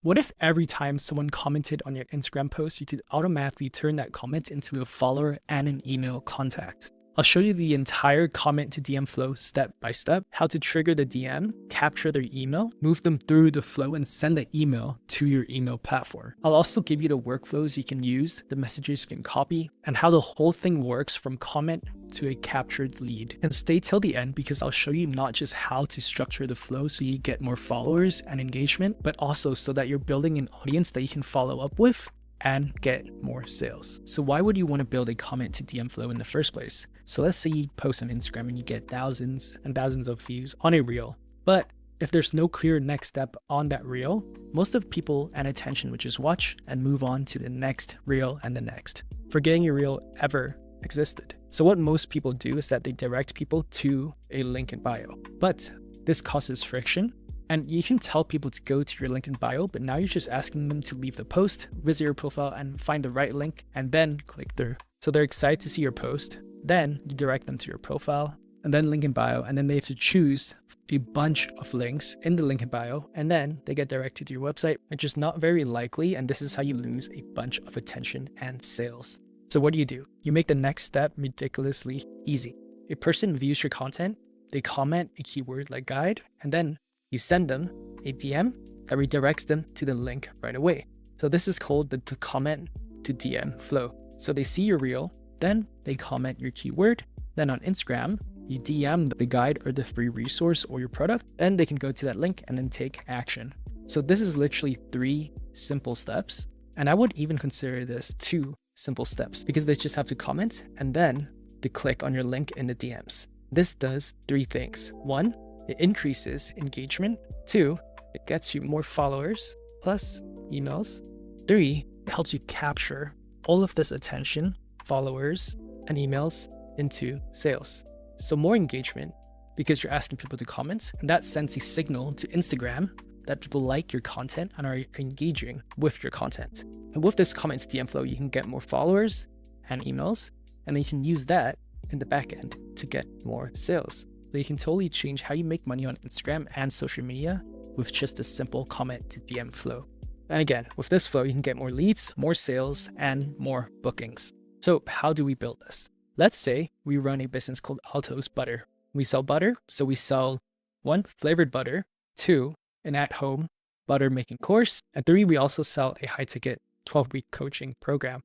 What if every time someone commented on your Instagram post, you could automatically turn that comment into a follower and an email contact? I'll show you the entire comment to DM flow step by step, how to trigger the DM, capture their email, move them through the flow, and send the email to your email platform. I'll also give you the workflows you can use, the messages you can copy, and how the whole thing works from comment to a captured lead. And stay till the end because I'll show you not just how to structure the flow so you get more followers and engagement, but also so that you're building an audience that you can follow up with and get more sales. So why would you want to build a comment to DM flow in the first place? So let's say you post on Instagram and you get thousands and thousands of views on a reel, but if there's no clear next step on that reel, most of people and attention would just watch and move on to the next reel and the next, forgetting your reel ever existed. So what most people do is that they direct people to a link in bio, but this causes friction. And you can tell people to go to your link in bio, but now you're just asking them to leave the post, visit your profile, and find the right link, and then click through. So they're excited to see your post. Then you direct them to your profile, and then link in bio, and then they have to choose a bunch of links in the link in bio, and then they get directed to your website, which is not very likely, and this is how you lose a bunch of attention and sales. So what do? You make the next step ridiculously easy. A person views your content, they comment a keyword like guide, and then you send them a DM that redirects them to the link right away. So this is called the comment to DM flow. So they see your reel, then they comment your keyword. Then on Instagram, you DM the guide or the free resource or your product, and they can go to that link and then take action. So this is literally 3 simple steps. And I would even consider this 2 simple steps because they just have to comment and then they click on your link in the DMs. This does 3 things. 1, it increases engagement. 2, it gets you more followers plus emails. 3, it helps you capture all of this attention, followers, and emails into sales. So more engagement because you're asking people to comment, and that sends a signal to Instagram that people like your content and are engaging with your content. And with this comment to DM flow, you can get more followers and emails, and then you can use that in the back end to get more sales. So you can totally change how you make money on Instagram and social media with just a simple comment to DM flow. And again, with this flow, you can get more leads, more sales, and more bookings. So how do we build this? Let's say we run a business called Alto's Butter. We sell butter, so we sell 1, flavored butter, 2, an at-home butter making course, and 3, we also sell a high-ticket 12-week coaching program.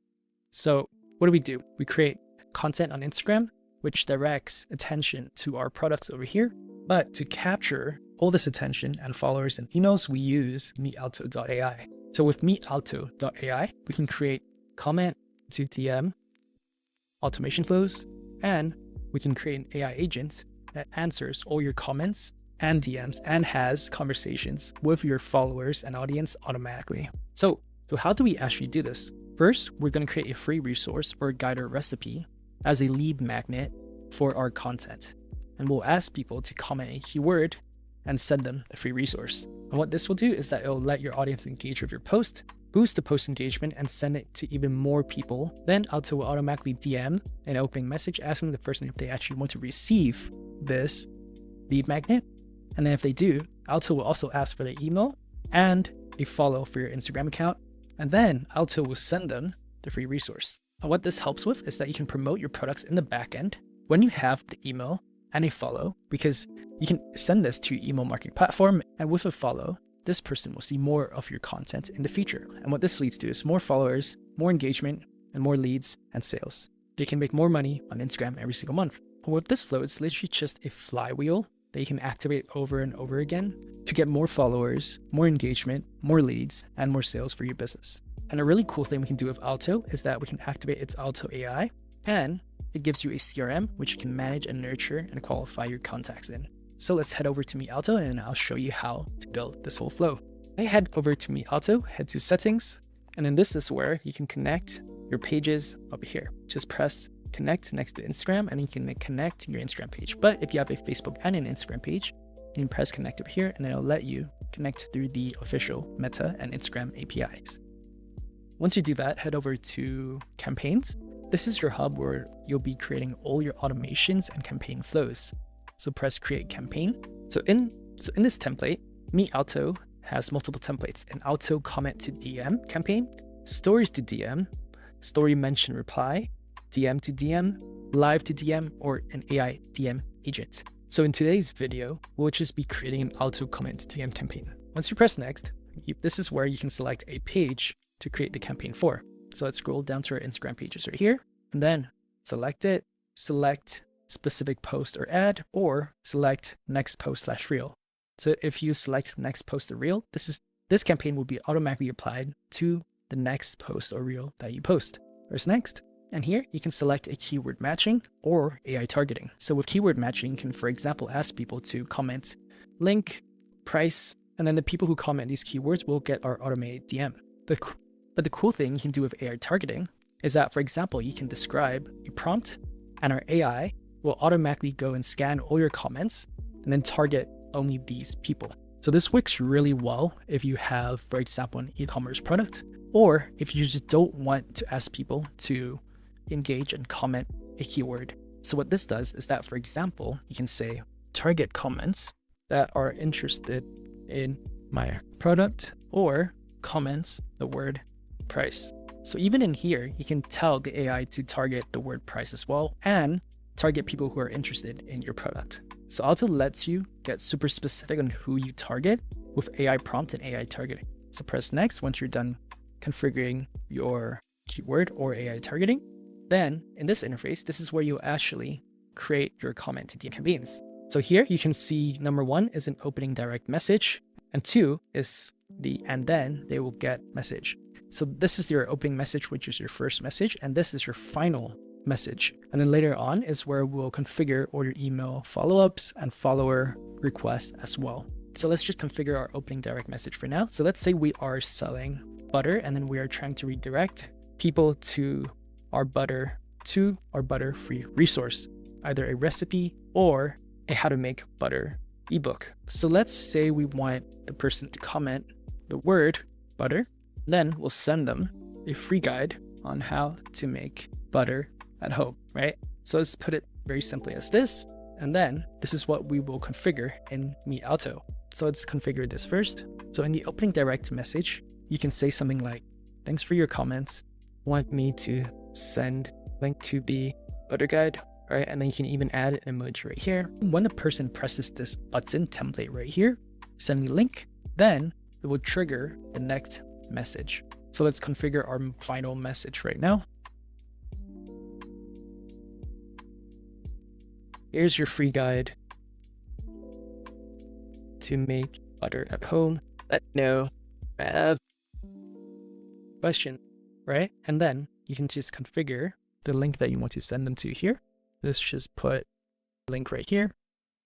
So what do? We create content on Instagram, which directs attention to our products over here. But to capture all this attention and followers and emails, we use meetalto.ai. So with meetalto.ai, we can create comment to DM automation flows, and we can create an AI agent that answers all your comments and DMs and has conversations with your followers and audience automatically. So how do we actually do this? First, we're going to create a free resource or a guide or recipe as a lead magnet for our content. And we'll ask people to comment a keyword and send them the free resource. And what this will do is that it'll let your audience engage with your post, boost the post engagement, and send it to even more people. Then Alto will automatically DM an opening message asking the person if they actually want to receive this lead magnet. And then if they do, Alto will also ask for their email and a follow for your Instagram account. And then Alto will send them the free resource. And what this helps with is that you can promote your products in the backend when you have the email and a follow, because you can send this to your email marketing platform, and with a follow, this person will see more of your content in the future. And what this leads to is more followers, more engagement, and more leads and sales. They can make more money on Instagram every single month. And with this flow, it's literally just a flywheel that you can activate over and over again to get more followers, more engagement, more leads, and more sales for your business. And a really cool thing we can do with Alto is that we can activate its Alto AI, and it gives you a CRM, which you can manage and nurture and qualify your contacts in. So let's head over to Meet Alto and I'll show you how to build this whole flow. I head over to Meet Alto, head to settings, and then this is where you can connect your pages over here. Just press connect next to Instagram and you can connect your Instagram page. But if you have a Facebook and an Instagram page, you can press connect up here and it'll let you connect through the official Meta and Instagram APIs. Once you do that, head over to campaigns. This is your hub where you'll be creating all your automations and campaign flows. So press create campaign. So in this template, Meet Alto has multiple templates: an auto comment to DM campaign, stories to DM, story mention reply, DM to DM, live to DM, or an AI DM agent. So in today's video, we'll just be creating an auto comment to DM campaign. Once you press next, this is where you can select a page to create the campaign for. So let's scroll down to our Instagram pages right here, and then select it, select specific post or ad, or select next post / reel. So if you select next post or reel, this campaign will be automatically applied to the next post or reel that you post. There's next. And here you can select a keyword matching or AI targeting. So with keyword matching, you can, for example, ask people to comment link, price, and then the people who comment these keywords will get our automated DM. But the cool thing you can do with AI targeting is that, for example, you can describe a prompt and our AI will automatically go and scan all your comments and then target only these people. So this works really well if you have, for example, an e-commerce product, or if you just don't want to ask people to engage and comment a keyword. So what this does is that, for example, you can say target comments that are interested in my product or comments the word price. So even in here, you can tell the AI to target the word price as well and target people who are interested in your product. So Alto lets you get super specific on who you target with AI prompt and AI targeting. So press next once you're done configuring your keyword or AI targeting. Then in this interface, this is where you actually create your comment to DM campaigns. So here you can see number 1 is an opening direct message, and 2 is the and then they will get message. So this is your opening message, which is your first message, and this is your final message. And then later on is where we'll configure all your email follow-ups and follower requests as well. So let's just configure our opening direct message for now. So let's say we are selling butter, and then we are trying to redirect people to our butter free resource, either a recipe or a how to make butter ebook. So let's say we want the person to comment the word butter, then we'll send them a free guide on how to make butter at home, right? So let's put it very simply as this, and then this is what we will configure in Meet Alto. So let's configure this first. So in the opening direct message, you can say something like, thanks for your comments, want me to send link to the butter guide, right? And then you can even add an emoji right here. When the person presses this button template right here, send me link, then it will trigger the next message. So let's configure our final message right now. Here's your free guide to make butter at home. Let me know. Question, right? And then you can just configure the link that you want to send them to here. Let's just put link right here.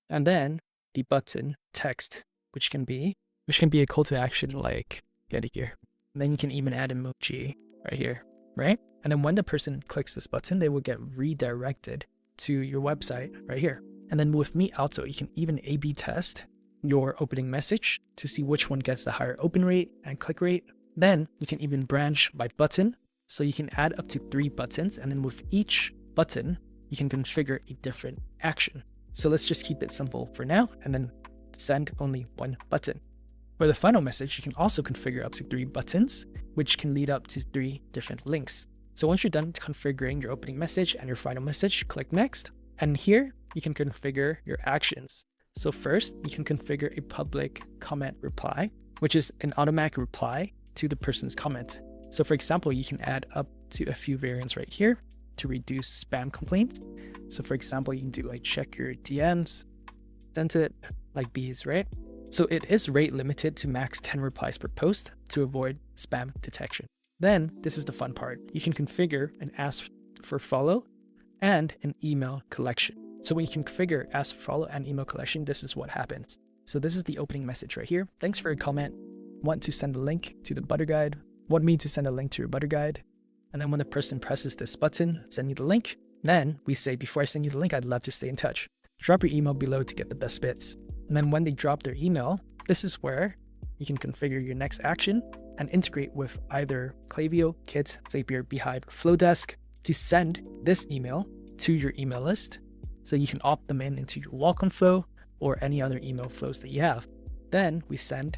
And then the button text, which can be a call to action like get it here. And then you can even add emoji right here, right? And then when the person clicks this button, they will get redirected to your website right here. And then with Meet Alto, you can even A/B test your opening message to see which one gets the higher open rate and click rate. Then you can even branch by button. So you can add up to 3 buttons, and then with each button, you can configure a different action. So let's just keep it simple for now, and then send only 1 button. For the final message, you can also configure up to 3 buttons, which can lead up to 3 different links. So once you're done configuring your opening message and your final message, click next. And here you can configure your actions. So first, you can configure a public comment reply, which is an automatic reply to the person's comment. So for example, you can add up to a few variants right here to reduce spam complaints. So for example, you can do like check your DMs, send it like bees, right? So it is rate limited to max 10 replies per post to avoid spam detection. Then this is the fun part. You can configure an ask for follow and an email collection. So when you can configure ask for follow and email collection, this is what happens. So this is the opening message right here. Thanks for your comment. Want to send a link to the butter guide. Want me to send a link to your butter guide. And then when the person presses this button, send you the link. Then we say, before I send you the link, I'd love to stay in touch. Drop your email below to get the best bits. And then when they drop their email, this is where you can configure your next action and integrate with either Klaviyo, Kit, Zapier, Beehive, or Flowdesk to send this email to your email list. So you can opt them into your welcome flow or any other email flows that you have. Then we send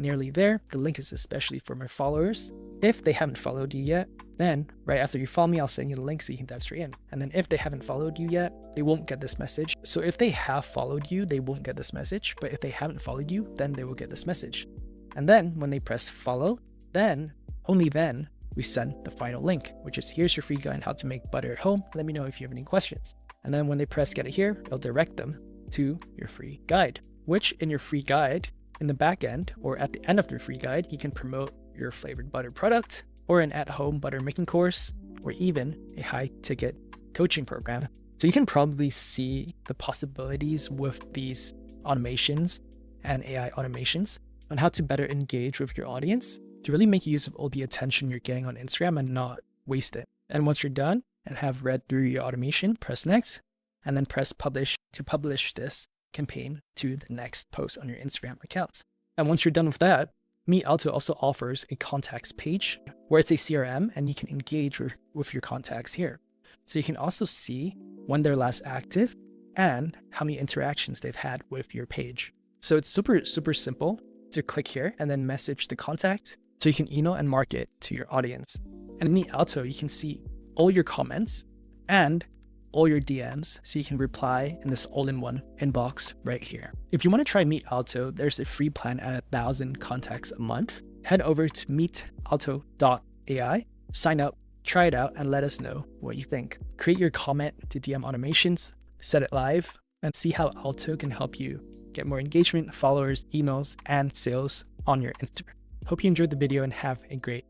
nearly there. The link is especially for my followers. If they haven't followed you yet, then right after you follow me, I'll send you the link so you can dive straight in. And then if they haven't followed you yet, they won't get this message. So if they have followed you, they won't get this message. But if they haven't followed you, then they will get this message. And then when they press follow, then, only then, we send the final link, which is here's your free guide on how to make butter at home. Let me know if you have any questions. And then when they press get it here, it'll direct them to your free guide, which in your free guide, in the back end or at the end of the free guide, you can promote your flavored butter product or an at-home butter making course or even a high-ticket coaching program. So you can probably see the possibilities with these automations and AI automations on how to better engage with your audience to really make use of all the attention you're getting on Instagram and not waste it. And once you're done and have read through your automation, press next and then press publish to publish this campaign to the next post on your Instagram account. And once you're done with that, Meet Alto also offers a contacts page where it's a CRM and you can engage with your contacts here. So you can also see when they're last active and how many interactions they've had with your page. So it's super, super simple to click here and then message the contact so you can email and market to your audience. And in Meet Alto, you can see all your comments and all your DMs, so you can reply in this all-in-one inbox right here. If you want to try Meet Alto, there's a free plan at 1,000 contacts a month. Head over to meetalto.ai, sign up, try it out, and let us know what you think. Create your comment to DM automations, set it live, and see how Alto can help you get more engagement, followers, emails, and sales on your Instagram. Hope you enjoyed the video and have a great